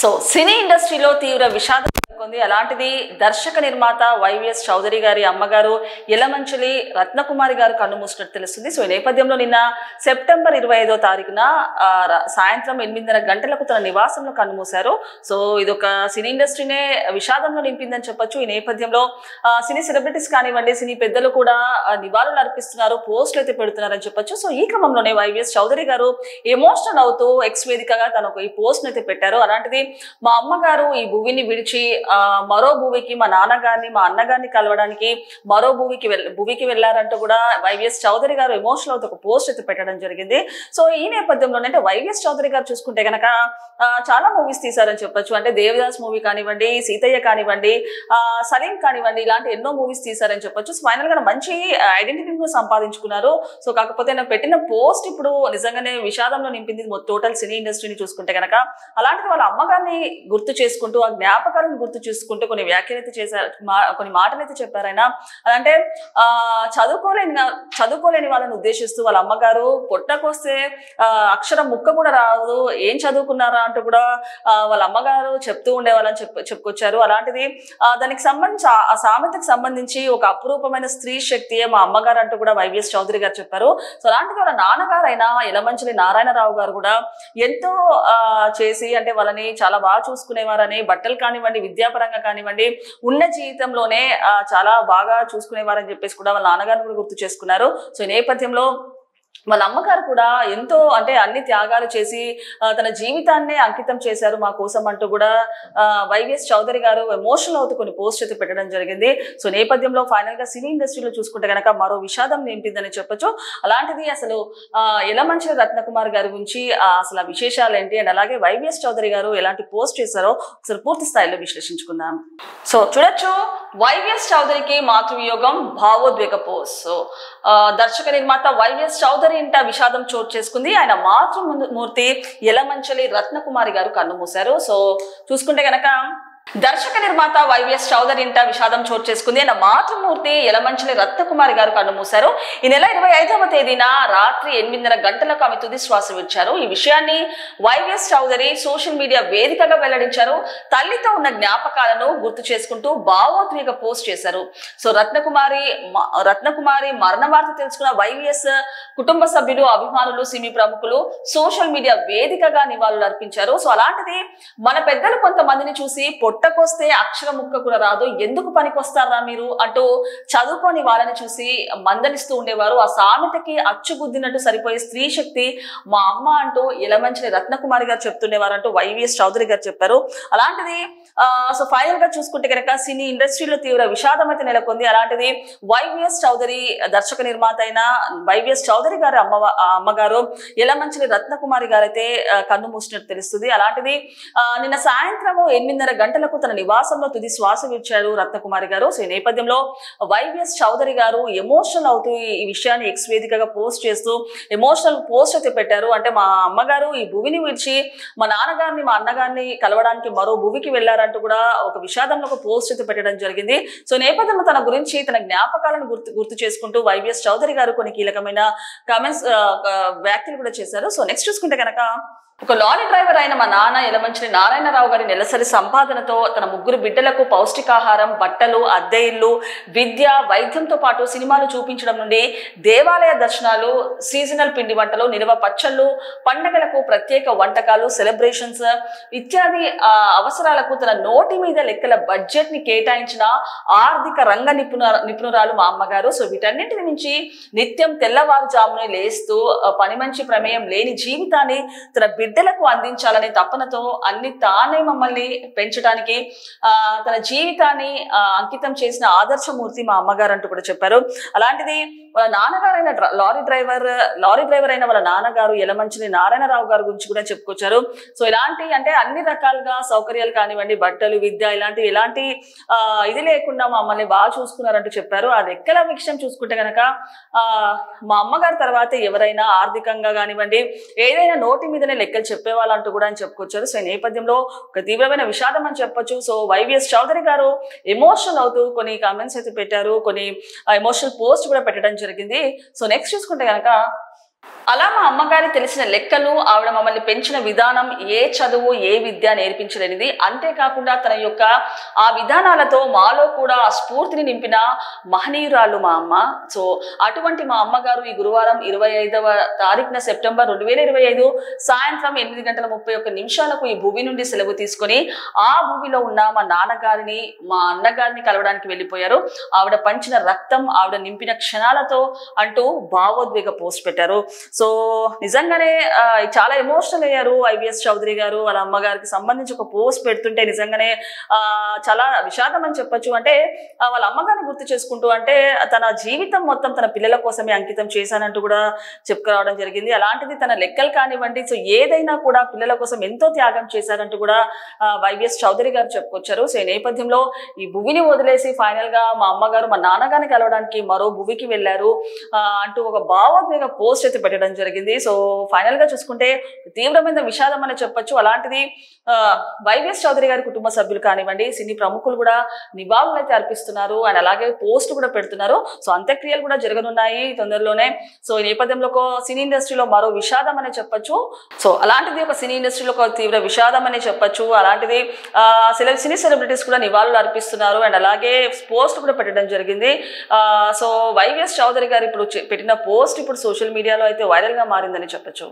So సినీ ఇండస్ట్రీలో తీవ్ర విషాదం నెలకొంది. అలాంటిది దర్శక నిర్మాత వైవిఎస్ చౌదరి గారి అమ్మగారు యలమంచిలి రత్నకుమారి గారు కన్నుమూసినట్టు తెలుస్తుంది. సో ఈ నేపథ్యంలో నిన్న సెప్టెంబర్ 25వ తారీఖున సాయంత్రం 8:30 గంటలకు తన నివాసంలో కన్నుమూశారు. సో ఇదొక సినీ ఇండస్ట్రీనే విషాదంలో నింపిందని చెప్పొచ్చు. ఈ నేపథ్యంలో సినీ సెలబ్రిటీస్ కానివ్వండి, సినీ పెద్దలు కూడా నివాళులు అర్పిస్తున్నారు, పోస్టులు అయితే పెడుతున్నారని చెప్పొచ్చు. సో ఈ క్రమంలోనే వైవిఎస్ చౌదరి గారు ఎమోషనల్ అవుతూ ఎక్స్ వేదికగా తనకు ఈ పోస్ట్ అయితే పెట్టారు. అలాంటిది మా అమ్మగారు ఈ భూమిని విడిచి మరో భూమికి మా నాన్నగారిని మా అన్నగారిని కలవడానికి మరో భూమికి వెళ్ళారంటూ కూడా వైవిఎస్ చౌదరి గారు ఎమోషనల్ అవుతూ ఒక పోస్ట్ అయితే పెట్టడం జరిగింది. సో ఈ నేపథ్యంలోనే అంటే వైవిఎస్ చౌదరి గారు చూసుకుంటే కనుక చాలా మూవీస్ తీశారని చెప్పొచ్చు. అంటే దేవదాస్ మూవీ కానివ్వండి, సీతయ్య కానివ్వండి, సలీం కానివ్వండి, ఇలాంటి ఎన్నో మూవీస్ తీశారని చెప్పొచ్చు. ఫైనల్ గా మంచి ఐడెంటిటీని సంపాదించుకున్నారు. సో కాకపోతే నేను పెట్టిన పోస్ట్ ఇప్పుడు నిజంగానే విషాదంలో నింపింది టోటల్ సినీ ఇండస్ట్రీని చూసుకుంటే కనుక. అలాంటిది వాళ్ళ అమ్మగారిని గుర్తు చేసుకుంటూ ఆ జ్ఞాపకాలను గుర్తు చేసుకుంటూ కొన్ని వ్యాఖ్యలు అయితే చేశారు, కొన్ని మాటలు అయితే చెప్పారు ఆయన. అంటే చదువుకోలేని వాళ్ళని ఉద్దేశిస్తూ వాళ్ళ అమ్మగారు పొట్టకొస్తే అక్షరం ముక్క కూడా రాదు, ఏం చదువుకున్నారా అంటూ కూడా వాళ్ళ అమ్మగారు చెప్తూ ఉండేవాళ్ళని చెప్పుకొచ్చారు. అలాంటిది దానికి సంబంధించి ఆ సామెతకు సంబంధించి ఒక అపురూపమైన స్త్రీ శక్తియే మా అమ్మగారు అంటూ కూడా వైవిఎస్ చౌదరి గారు చెప్పారు. సో అలాంటిది వాళ్ళ నాన్నగారైన యలమంచిలి నారాయణరావు గారు కూడా ఎంతో చేసి అంటే వాళ్ళని చాలా బాగా చూసుకునేవారని, బట్టలు కానివ్వండి, విద్యాపరంగా కానివ్వండి, ఉన్న జీవితంలోనే చాలా బాగా చూసుకునేవారని చెప్పేసి కూడా వాళ్ళ నాన్నగారిని కూడా గుర్తు చేసుకున్నారు. సో ఈ నేపథ్యంలో వాళ్ళ అమ్మగారు కూడా ఎంతో అంటే అన్ని త్యాగాలు చేసి తన జీవితాన్నే అంకితం చేశారు మా కోసం అంటూ కూడా వైవిఎస్ చౌదరి గారు ఎమోషనల్ అవుతూ కొన్ని పోస్ట్ అయితే పెట్టడం జరిగింది. సో నేపథ్యంలో ఫైనల్ గా సినీ ఇండస్ట్రీలో చూసుకుంటే కనుక మరో విషాదం నింపిందని చెప్పొచ్చు. అలాంటిది అసలు యలమంచిలి రత్నకుమార్ గారి గురించి అసలు ఆ విశేషాలు ఏంటి అండ్ అలాగే వైవిఎస్ చౌదరి గారు ఎలాంటి పోస్ట్ చేశారో అసలు పూర్తి స్థాయిలో విశ్లేషించుకుందాం. సో చూడొచ్చు, వైవిఎస్ చౌదరికి మాతృవియోగం భావోద్వేగ పోస్ట్. సో దర్శక నిర్మాత వైవిఎస్ చౌదరి ఇంట విషాదం చోటు చేసుకుంది. ఆయన మాతృమూర్తి యలమంచిలి రత్నకుమారి గారు కన్నుమూశారు. సో చూసుకుంటే గనక దర్శక నిర్మాత వైవిఎస్ చౌదరి ఇంట విషాదం చోటు చేసుకుంది. ఆయన మాతృమూర్తి యలమంచిలి రత్నకుమారి గారు కన్నుమూశారు. ఈ నెల 25వ తేదీన రాత్రి 8:30 గంటలకు ఆమె తుది శ్వాస విడిచారు. ఈ విషయాన్ని వైవిఎస్ చౌదరి సోషల్ మీడియా వేదికగా వెల్లడించారు. తల్లితో ఉన్న జ్ఞాపకాలను గుర్తు చేసుకుంటూ భావోద్వేగ పోస్ట్ చేశారు. సో రత్నకుమారి మరణ వార్త తెలుసుకున్న వైవిఎస్ కుటుంబ సభ్యులు, అభిమానులు, సినీ ప్రముఖులు సోషల్ మీడియా వేదికగా నివాళులు అర్పించారు. సో అలాంటిది మన పెద్దలు కొంతమందిని చూసి పొట్టకొస్తే అక్షర ముక్క కూడా రాదు, ఎందుకు పనికొస్తారా మీరు అంటూ చదువుకొని వాళ్ళని చూసి మందలిస్తూ ఉండేవారు. ఆ సామెతకి అచ్చుగుద్దినట్టు సరిపోయే స్త్రీ శక్తి మా అమ్మ అంటూ యలమంచిలి రత్నకుమారి గారు చెప్తుండేవారు అంటూ వైవిఎస్ చౌదరి గారు చెప్పారు. అలాంటిది సో ఫైనల్ గా చూసుకుంటే కనుక సినీ ఇండస్ట్రీలో తీవ్ర విషాదం అయితే నెలకొంది. అలాంటిది వైవిఎస్ చౌదరి దర్శక నిర్మాత అయిన వైవిఎస్ చౌదరి గారి అమ్మగారు యలమంచిలి రత్నకుమారి గారు అయితే కన్ను మూసినట్టు తెలుస్తుంది. అలాంటిది నిన్న సాయంత్రం 8:30 గంటలకు తన నివాసంలో తుది శ్వాస విడిచారు రత్నకుమారి గారు. సో ఈ నేపథ్యంలో వైవిఎస్ చౌదరి గారు ఎమోషనల్ అవుతూ ఈ విషయాన్ని ఎక్స్ వేదికగా పోస్ట్ చేస్తూ ఎమోషనల్ పోస్ట్ అయితే పెట్టారు. అంటే మా అమ్మగారు ఈ భూమిని విడిచి మా నాన్నగారిని మా అన్నగారిని కలవడానికి మరో భూమికి వెళ్లారంటూ కూడా ఒక విషాదంలో ఒక పోస్ట్ అయితే పెట్టడం జరిగింది. సో నేపథ్యంలో తన గురించి తన జ్ఞాపకాలను గుర్తు చేసుకుంటూ వైవిఎస్ చౌదరి గారు కొన్ని కీలకమైన కామెంట్స్ వ్యాఖ్యలు కూడా చేశారు. సో నెక్స్ట్ చూసుకుంటే కనుక ఒక లారీ డ్రైవర్ అయిన మా నాన్న యలమంచిలి నారాయణరావు గారి నెలసరి సంపాదనతో తన 3 బిడ్డలకు పౌష్టికాహారం, బట్టలు, అద్దె ఇల్లు, విద్య, వైద్యంతో పాటు సినిమాలు చూపించడం నుండి దేవాలయ దర్శనాలు, సీజనల్ పిండి వంటలు, నిల్వ పచ్చళ్ళు, పండగలకు ప్రత్యేక వంటకాలు, సెలబ్రేషన్స్ ఇత్యాది అవసరాలకు తన నోటి మీద లెక్కల బడ్జెట్ ని కేటాయించిన ఆర్థిక రంగ నిపుణురాలు మా అమ్మగారు. సో వీటన్నింటి నుంచి నిత్యం తెల్లవారుజామునే లేస్తూ పని మంచి ప్రమేయం లేని జీవితాన్ని తన బిడ్డలకు అందించాలనే తపనతో అన్ని తానే మమ్మల్ని పెంచడానికి తన జీవితాన్ని అంకితం చేసిన ఆదర్శమూర్తి మా అమ్మగారు అంటూ కూడా చెప్పారు. అలాంటిది వాళ్ళ నాన్నగారైన లారీ డ్రైవర్ అయిన వాళ్ళ నాన్నగారు యలమంచిలి నారాయణరావు గారి గురించి కూడా చెప్పుకొచ్చారు. సో ఇలాంటి అంటే అన్ని రకాలుగా సౌకర్యాలు కానివ్వండి, బట్టలు, విద్య ఎలాంటి ఇది లేకుండా మమ్మల్ని బాగా చూసుకున్నారంటూ చెప్పారు. ఆ లెక్కల విషయం చూసుకుంటే కనుక మా అమ్మగారి తర్వాత ఎవరైనా ఆర్థికంగా కానివ్వండి ఏదైనా నోటి మీదనే లెక్కలు చెప్పేవాళ్ళంటూ కూడా అని చెప్పుకొచ్చారు. సో ఈ నేపథ్యంలో ఒక తీవ్రమైన విషాదం అని చెప్పొచ్చు. సో వైవిఎస్ చౌదరి గారు ఎమోషనల్ అవుతూ కొన్ని కామెంట్స్ అయితే పెట్టారు, కొన్ని ఎమోషనల్ పోస్ట్ కూడా పెట్టడం జరిగింది. సో నెక్స్ట్ చూసుకుంటే కనుక అలా మా అమ్మగారి తెలిసిన లెక్కలు, ఆవిడ మమ్మల్ని పెంచిన విధానం, ఏ చదువు ఏ విద్య నేర్పించలేనిది. అంతేకాకుండా తన యొక్క ఆ విధానాలతో మాలో కూడా ఆ స్ఫూర్తిని నింపిన మహనీయురాలు మా అమ్మ. సో అటువంటి మా అమ్మగారు ఈ గురువారం 25వ తారీఖున సెప్టెంబర్ 2025 సాయంత్రం 8:31 ఈ భూమి నుండి సెలవు తీసుకొని ఆ భూమిలో ఉన్న మా నాన్నగారిని మా అన్నగారిని కలవడానికి వెళ్ళిపోయారు. ఆవిడ పంచిన రక్తం, ఆవిడ నింపిన క్షణాలతో అంటూ భావోద్వేగ పోస్ట్ పెట్టారు. సో నిజంగానే చాలా ఎమోషనల్ అయ్యారు ఐవిఎస్ చౌదరి గారు. వాళ్ళ అమ్మగారికి సంబంధించి ఒక పోస్ట్ పెడుతుంటే నిజంగానే చాలా విషాదం అని చెప్పొచ్చు. అంటే వాళ్ళ అమ్మగారిని గుర్తు చేసుకుంటూ, అంటే తన జీవితం మొత్తం తన పిల్లల కోసమే అంకితం చేశానంటూ కూడా చెప్పుకురావడం జరిగింది. అలాంటిది తన లెక్కలు కానివ్వండి, సో ఏదైనా కూడా పిల్లల కోసం ఎంతో త్యాగం చేశారంటూ కూడా వైవిఎస్ చౌదరి గారు చెప్పుకొచ్చారు. సో ఈ నేపథ్యంలో ఈ భూమిని వదిలేసి ఫైనల్ గా మా అమ్మగారు మా నాన్నగారిని కలవడానికి మరో భూమికి వెళ్ళారు అంటూ ఒక భావోద్వేగ పోస్ట్ అయితే పెట్టడం జరిగింది. సో ఫైనల్ గా చూసుకుంటే తీవ్రమైన విషాదం అని చెప్పొచ్చు. అలాంటిది వైవిఎస్ చౌదరి గారి కుటుంబ సభ్యులు కానివ్వండి, సినీ ప్రముఖులు కూడా నివాళులు అయితే అర్పిస్తున్నారు అండ్ అలాగే పోస్ట్ కూడా పెడుతున్నారు. సో అంత్యక్రియలు కూడా జరగనున్నాయి తొందరలోనే. సో ఈ నేపథ్యంలో ఒక సినీ ఇండస్ట్రీలో మరో విషాదం అనే చెప్పొచ్చు. సో అలాంటిది ఒక సినీ ఇండస్ట్రీలో ఒక తీవ్ర విషాదం అనే చెప్పొచ్చు. అలాంటిది సినీ సెలబ్రిటీస్ కూడా నివాళులు అర్పిస్తున్నారు అండ్ అలాగే పోస్ట్ కూడా పెట్టడం జరిగింది. సో వైవిఎస్ చౌదరి గారు ఇప్పుడు పెట్టిన పోస్ట్ ఇప్పుడు సోషల్ మీడియాలో అయితే వైరల్ గా మారిందని చెప్పొచ్చు.